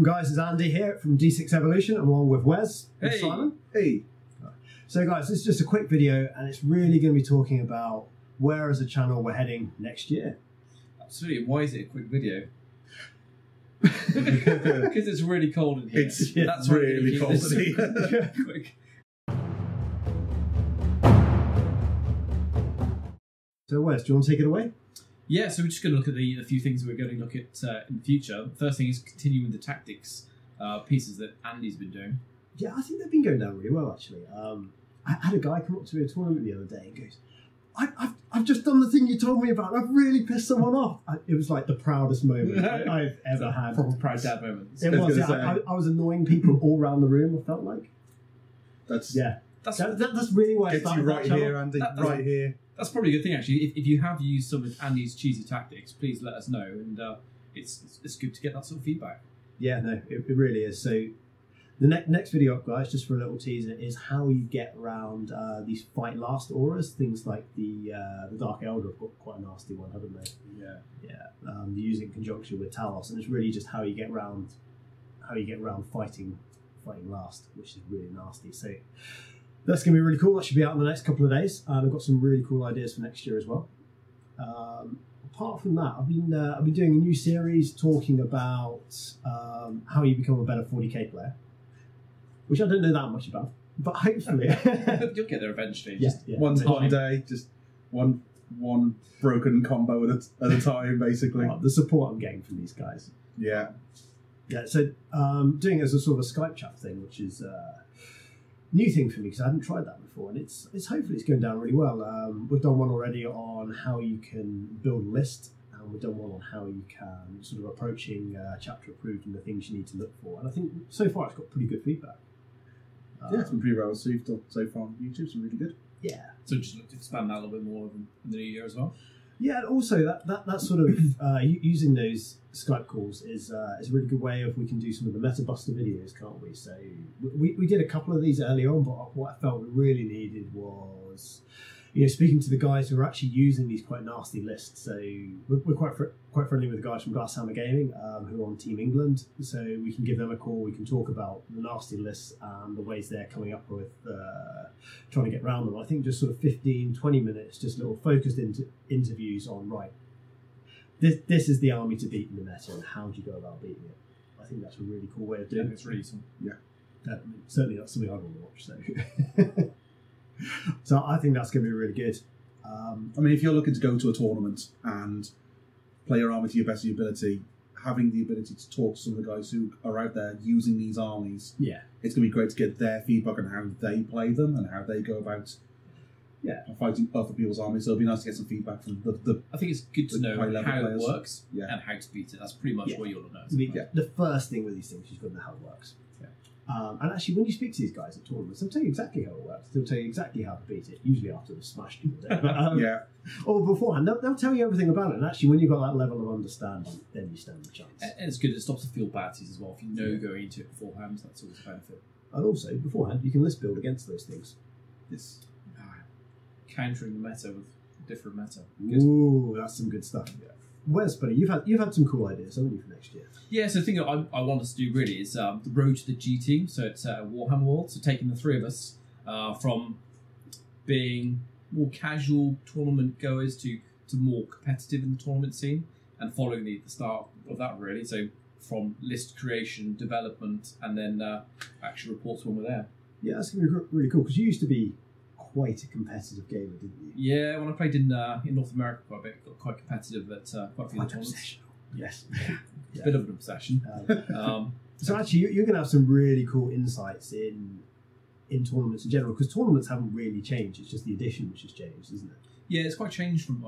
Guys, it's Andy here from D6Evolution. I'm along with Wes and Hey. Simon. Hey. So guys, this is just a quick video and it's really going to be talking about where as a channel we're heading next year. Absolutely. And why is it a quick video? Because it's really cold in here. That's really cold in here. Quick. So Wes, do you want to take it away? Yeah, so we're just going to look at the few things we're going to look at in the future. First thing is continuing the tactics pieces that Andy's been doing. Yeah, I think they've been going down really well actually. I had a guy come up to me at a tournament the other day and goes, I've just done the thing you told me about. I've really pissed someone off. It was like the proudest moment I've ever had. Proper proud dad moment. It was. Yeah, I was annoying people all around the room. I felt like. That's really why I gets started you right here, Andy. Right here. That's probably a good thing actually. If you have used some of Andy's cheesy tactics, please let us know, and it's good to get that sort of feedback. Yeah, no, it really is. So the next video up, guys, just for a little teaser, is how you get around these fight last auras. Things like the Dark Elder have got quite a nasty one, haven't they? Yeah, yeah. You use it in conjunction with Talos, and it's really just how you get around fighting last, which is really nasty. So that's going to be really cool. That should be out in the next couple of days, and I've got some really cool ideas for next year as well. Apart from that, I've been doing a new series talking about how you become a better 40k player, which I don't know that much about, but hopefully you'll get there eventually. Yeah, just yeah. One day, just one broken combo at a time, basically. The support I'm getting from these guys. Yeah. Yeah. So doing it as a sort of a Skype chat thing, which is new thing for me because I hadn't tried that before, and it's hopefully it's going down really well. We've done one already on how you can build a list, and we've done one on how you can sort of approaching chapter approved and the things you need to look for. And I think so far it's got pretty good feedback. Yeah, it's been pretty well received so far on YouTube. It's really good. Yeah. So just look to expand that a little bit more in the new year as well. Yeah, and also that sort of using those Skype calls is a really good way of we can do some of the Meta Buster videos, can't we? So we did a couple of these early on, but what I felt we really needed was, speaking to the guys who are actually using these quite nasty lists. So we're quite friendly with the guys from Glasshammer Gaming who are on Team England. So we can give them a call. We can talk about the nasty lists and the ways they're coming up with trying to get around them. I think just sort of 15, 20 minutes, just little focused interviews on, right, this is the army to beat in the meta, and how do you go about beating it? I think that's a really cool way of doing it. It's really awesome. Yeah. Certainly that's something I want to watch. So. So I think that's going to be really good. I mean, if you're looking to go to a tournament and play your army to your best of your ability, having the ability to talk to some of the guys who are out there using these armies, yeah, it's going to be great to get their feedback on how they play them and how they go about fighting other people's armies. So it'll be nice to get some feedback from the I think it's good to know how players. it works and how to beat it. That's pretty much what you'll know. The first thing with these things, you've got to know how it works. And actually, when you speak to these guys at tournaments, they'll tell you exactly how it works. They'll tell you exactly how to beat it, usually after they've smashed you all day. But, or beforehand, they'll tell you everything about it. And actually, when you've got that level of understanding, then you stand a chance. And it's good, it stops the field baddies as well. If you know going into it beforehand, that's always a benefit. And also, beforehand, you can list build against those things. Yes. Countering the meta with different meta. Good. Ooh, that's some good stuff. Yeah. Wes, buddy, you've had some cool ideas, haven't you, for next year? Yeah, so the thing I want us to do really is the road to the G team. So it's Warhammer World. So taking the three of us from being more casual tournament goers to more competitive in the tournament scene, and following the start of that really. So from list creation, development, and then actual reports when we're there. Yeah, that's going to be really cool because you used to be quite a competitive gamer, didn't you? Yeah, when I played in North America quite a bit, got quite competitive at quite a few tournaments. Yes. Bit of an obsession. So actually, you're going to have some really cool insights in tournaments in general, because tournaments haven't really changed. It's just the edition which has changed, isn't it? Yeah, it's quite changed from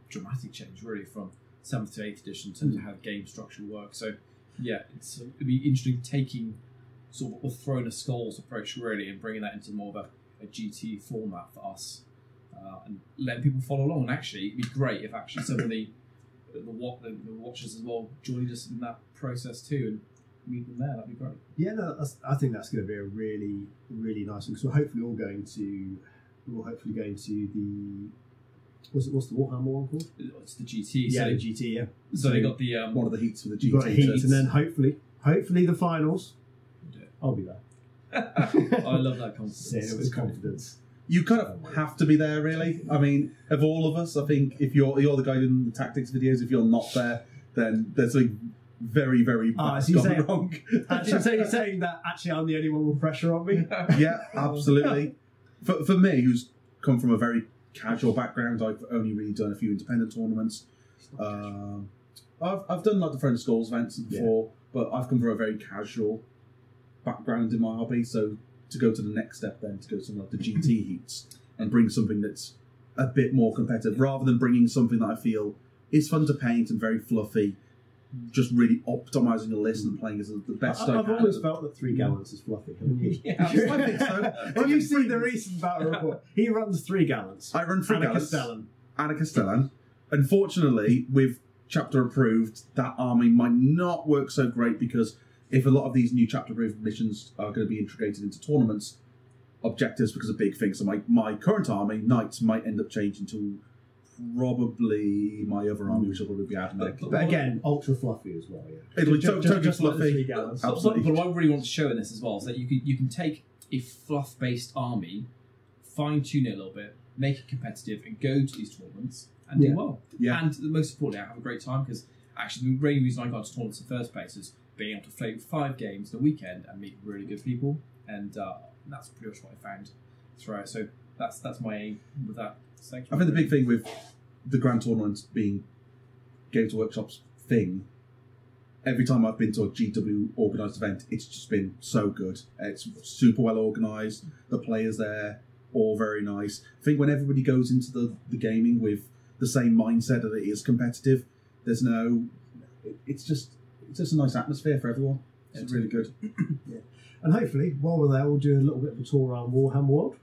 dramatic change really from 7th to 8th edition in terms of how the game structure works. So yeah, it'd be interesting taking sort of a Throne of Skulls approach really and bringing that into more of a GT format for us, and letting people follow along. And actually, it'd be great if actually some of the watchers as well joined us in that process too, and meet them there. That'd be great. Yeah, no, I think that's going to be a really, really nice one, because we're hopefully going to the what's the Warhammer one called? It's the GT. Yeah, so the GT. Yeah. So they got the one of the heats for the GT. You've got a heat, and then hopefully hopefully the finals. I'll be there. I love that confidence. Saying it with confidence. You kind of have to be there, really. I mean, of all of us, I think if you're the guy doing the tactics videos, if you're not there, then there's something very, very bad gone wrong. Actually, so you're saying that actually I'm the only one with pressure on me? Yeah, absolutely. For me, who's come from a very casual background, I've only really done a few independent tournaments. I've done like the Friend of Schools events before, but I've come from a very casual background in my hobby, so to go to the next step then, to go to something like the GT heats and bring something that's a bit more competitive, rather than bringing something that I feel is fun to paint and very fluffy, just really optimising a list and playing as the best I can. I've always felt that 3 gallons is fluffy. Yeah, I think so. Have you seen the recent battle report? He runs 3 gallons. I run 3 gallons. Anna Castellan. Unfortunately, with chapter approved, that army might not work so great, because if a lot of these new chapter approved missions are going to be integrated into tournaments, objectives because of big things. So my current army, Knights, might end up changing to probably my other army, which will probably be Admech. But again, ultra fluffy as well. Yeah, it'll be totally fluffy. Absolutely. But what I really want to show in this as well is that you can take a fluff-based army, fine-tune it a little bit, make it competitive, and go to these tournaments and do well. Yeah. And most importantly, I have a great time, because actually the main reason I got to tournaments in the first place is being able to play 5 games in a weekend and meet really good people, and that's pretty much what I found throughout. So that's my aim with that section. I think the big thing with the Grand Tournament being Games Workshop's thing, every time I've been to a GW organised event, it's just been so good. It's super well organised, the players there, all very nice. I think when everybody goes into the gaming with the same mindset that it is competitive, there's no... It's just a nice atmosphere for everyone. It's really good. Yeah. And hopefully, while we're there, we'll do a little bit of a tour around Warhammer World.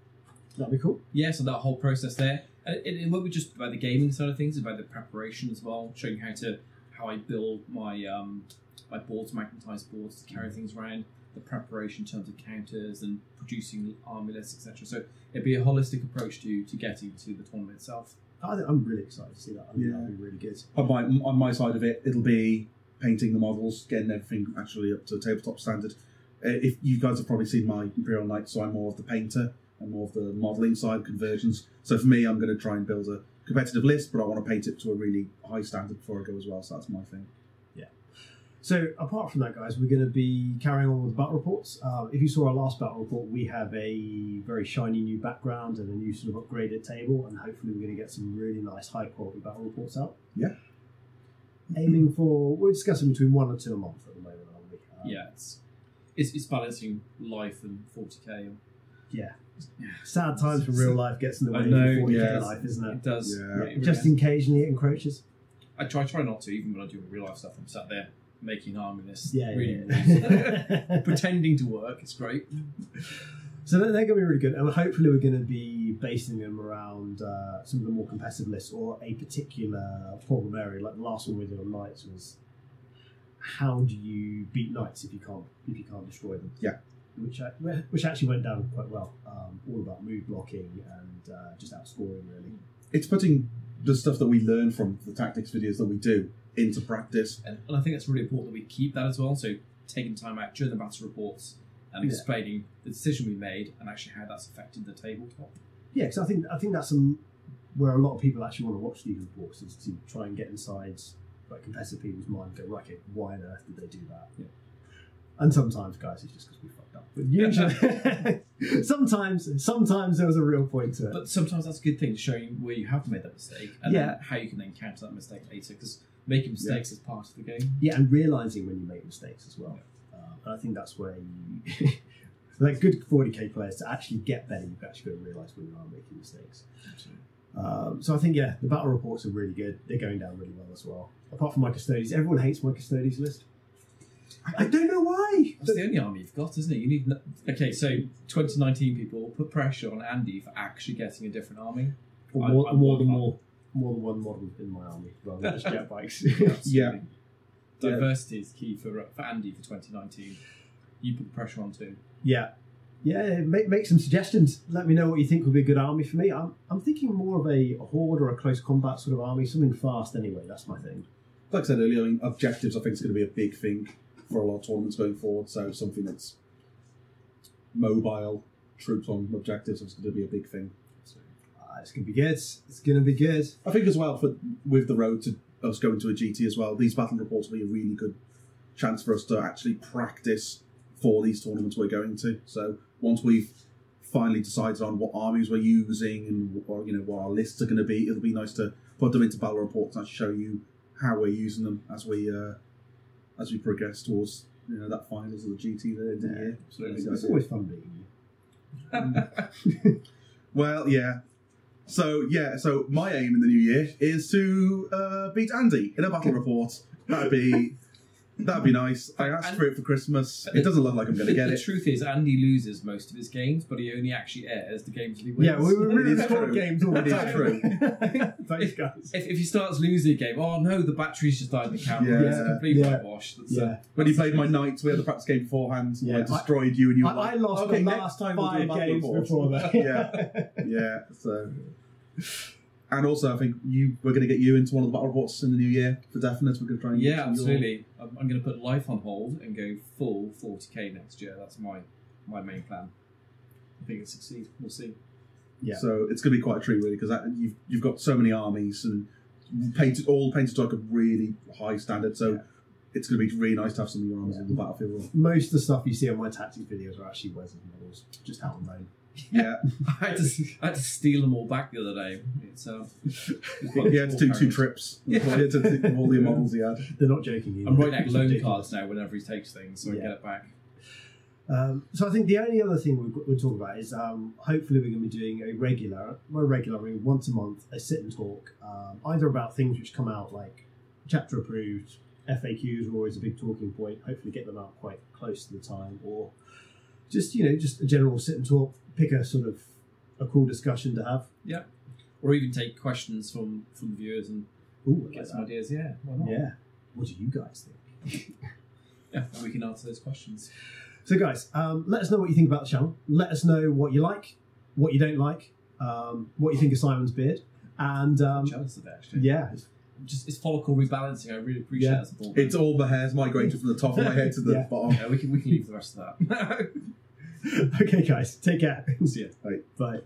That'd be cool. Yeah, so that whole process there. And it won't be just about the gaming side of things, it's about the preparation as well, showing how I build my my boards, magnetized boards to carry things around, the preparation in terms of counters and producing army lists, etc. So it'd be a holistic approach to getting to the tournament itself. I'm really excited to see that. I think that'll be really good. On my side of it, it'll be painting the models, getting everything actually up to tabletop standard. If you guys have probably seen my Imperial Knight, so I'm more of the painter and more of the modelling side, conversions. So for me, I'm going to try and build a competitive list, but I want to paint it to a really high standard before I go as well, so that's my thing. Yeah. So apart from that, guys, we're going to be carrying on with battle reports. If you saw our last battle report, we have a very shiny new background and a new sort of upgraded table, and hopefully we're going to get some really nice high quality battle reports out. Yeah. Aiming for, we're discussing between 1 or 2 a month at the moment, aren't we? Yeah, it's balancing life and 40k. Yeah. Sad times for real life gets in the way of 40k life, isn't it? It does. Yeah. Just occasionally it encroaches. I try not to, even when I do real life stuff. I'm sat there making army lists, pretending to work. It's great. So they're going to be really good, and hopefully we're going to be basing them around some of the more competitive lists or a particular problem area. Like the last one we did on Knights was, how do you beat Knights if you can't destroy them? Yeah. Which actually went down quite well. All about move blocking and just outscoring, really. It's putting the stuff that we learn from the tactics videos that we do into practice. And I think it's really important that we keep that as well. So taking time out during the battle reports and explaining the decision we made and actually how that's affected the tabletop. Yeah, because I think that's where a lot of people actually want to watch these reports, is to try and get inside like competitive people's mind and go, right, okay, why on earth did they do that? Yeah. And sometimes, guys, it's just because we fucked up. But usually, sometimes there was a real point to it. But sometimes that's a good thing, showing where you have made that mistake and then how you can then counter that mistake later. Because making mistakes is part of the game. Yeah, and realising when you make mistakes as well. And I think that's where you, like good 40k players, to actually get better, you've actually got to realise when you are making mistakes. Absolutely. So I think, the battle reports are really good. They're going down really well as well. Apart from my Custodies, everyone hates my Custodies list. I don't know why. That's the only army you've got, isn't it? You need. Okay, so 2019 people put pressure on Andy for actually getting a different army. Or more than one model in my army, rather than just jet bikes. Yeah. Diversity is key for Andy for 2019. You put the pressure on too. Yeah. Yeah, make some suggestions. Let me know what you think would be a good army for me. I'm thinking more of a horde or a close combat sort of army, something fast anyway. That's my thing. Like I said earlier, objectives I think is going to be a big thing for a lot of tournaments going forward. So something that's mobile, troops on objectives is going to be a big thing. So, it's going to be good. It's going to be good. I think as well, with the road to us going to a GT as well, these battle reports will be a really good chance for us to actually practice for these tournaments we're going to. So once we've finally decided on what armies we're using and what our lists are going to be, it'll be nice to put them into battle reports and show you how we're using them as we progress towards that finals of the GT there in the year. So it's always fun beating you. Well, yeah. So my aim in the new year is to beat Andy in a battle report. That'd be nice. I asked for it for Christmas. It doesn't look like I'm going to get The it. truth is, Andy loses most of his games, but he only actually airs the games that he wins. Yeah, we really is score true. games all the It is time. true. Thanks, guys. If he starts losing a game, oh no, the battery's just died in the camera. Yeah. It's a complete Yeah. whitewash. When you played my Knights, we had the practice game beforehand. Yeah, I destroyed you, and you were like, I lost okay, the next last time we'll do a 5 battle games report. before that. Yeah. So, and also I think we're going to get you into one of the battle reports in the new year for definite. We're going to try and get Yeah, you your- absolutely. I'm going to put life on hold and go full 40k next year. That's my main plan. I think it'll succeed. We'll see. Yeah. So it's going to be quite a treat, really, because you've got so many armies and painted to like a really high standard. So it's going to be really nice to have some of your armies in the battlefield. Most of the stuff you see on my tactics videos are actually Wes's models, just how I'm known. Yeah, I had to steal them all back the other day. It's he had to do 2 trips. He had to think of all the models he had. They're not joking either. I'm writing out It's loan ridiculous. cards now whenever he takes things, so I get it back. So I think the only other thing we'll talk about is hopefully we're going to be doing I mean once a month, a sit and talk, either about things which come out like chapter approved, FAQs are always a big talking point. Hopefully get them out quite close to the time, or just a general sit and talk. Pick a sort of a cool discussion to have. Yeah, or even take questions from the viewers and get some ideas. Yeah, why not? Yeah. What do you guys think? Yeah, we can answer those questions. So, guys, let us know what you think about the channel. Let us know what you like, what you don't like, what you think of Simon's beard, and I'm jealous of it, actually. yeah, It's follicle rebalancing. I really appreciate that support. It's all the hairs migrated from the top of my head to the bottom. Yeah, we can leave the rest of that. okay, guys, take care. See ya. Right. Bye.